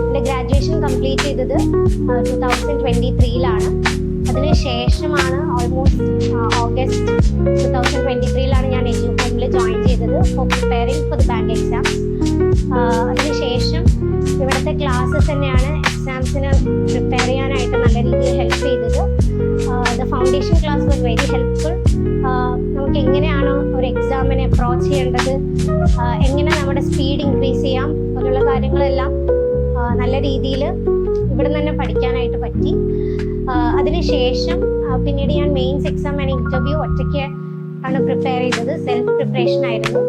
എൻ്റെ graduation complete ചെയ്തത് 2023-ലാണ്. അതിനുശേഷമാണ് ഓൾമോസ്റ്റ് ഓഗസ്റ്റ് 2023-ലാണ് ഞാൻ എഡ്യൂഹോമിൽ ജോയിൻ ചെയ്തത് four preparing for the bank exams. അതിനുശേഷം ഇവിടുത്തെ ക്ലാസ്സസ് തന്നെയാണ് എക്സാംസിന് പ്രിപ്പയർ ചെയ്യാനായിട്ട് നല്ല രീതിയിൽ ഹെൽപ്പ് ചെയ്തത്. The foundation class was very helpful. നമുക്ക് എങ്ങനെയാണ് ഒരു എക്സാമിനെ അപ്രോച്ച് ചെയ്യേണ്ടത്, എങ്ങനെ നമ്മുടെ സ്പീഡ് ഇൻക്രീസ് ചെയ്യാം, പോലുള്ള കാര്യങ്ങളെല്ലാം നല്ല രീതിയിൽ ഇവിടെ തന്നെ പഠിക്കാനായിട്ട് പറ്റി. അതിനുശേഷം പിന്നീട് ഞാൻ മെയിൻസ് എക്സാം ആൻഡ് ഇൻ്റർവ്യൂ ഒറ്റയ്ക്ക് ആണ് പ്രിപ്പയർ ചെയ്തത്. സെൽഫ് പ്രിപ്പറേഷൻ ആയിരുന്നു.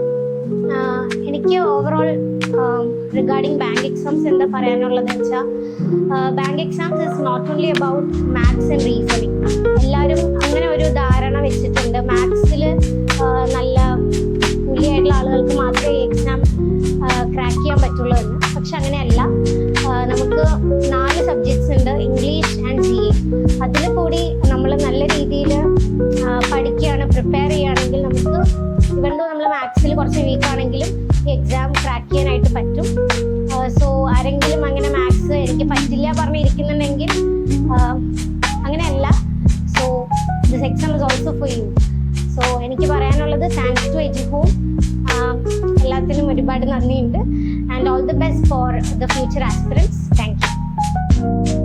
എനിക്ക് ഓവറോൾ റിഗാർഡിങ് ബാങ്ക് എക്സാംസ് എന്താ പറയാനുള്ളതെന്ന് വെച്ചാൽ, bank exams is not only about maths and reasoning. എല്ലാവരും അങ്ങനെ ഒരു ധാരണ വെച്ചിട്ടുണ്ട്, മാത്സിൽ നല്ല പുലിയായിട്ടുള്ള ആളുകൾക്ക് മാത്രമേ ഈ എക്സാം ക്രാക്ക് ചെയ്യാൻ പറ്റുള്ളൂ എന്ന്. പക്ഷെ അങ്ങനെയല്ല. നമുക്ക് 4 സബ്ജക്ട്സ് ഉണ്ട്, ഇംഗ്ലീഷ് ആൻഡ് CA. അതിൽ കൂടി നമ്മൾ നല്ല രീതിയിൽ പഠിക്കുകയാണ്, പ്രിപ്പയർ ചെയ്യുകയാണെങ്കിൽ നമുക്ക് ഇവണ്ടോ നമ്മൾ മാത്സിൽ കുറച്ച് വീക്കാണെങ്കിലും ഈ എക്സാം ക്രാക്ക് ചെയ്യാനായിട്ട് പറ്റും. സോ ആരെങ്കിലും അങ്ങനെ മാത്സ് എനിക്ക് പറ്റില്ല പറഞ്ഞിരിക്കുന്നുണ്ടെങ്കിൽ അങ്ങനെയല്ല. So this exam is also for you. So എനിക്ക് പറയാനുള്ളത്, താങ്ക്സ് ടു എഡ്യൂഹോം. എല്ലാത്തിനും ഒരുപാട് നന്ദിയുണ്ട്. And all the best for the future aspirants. Thank you.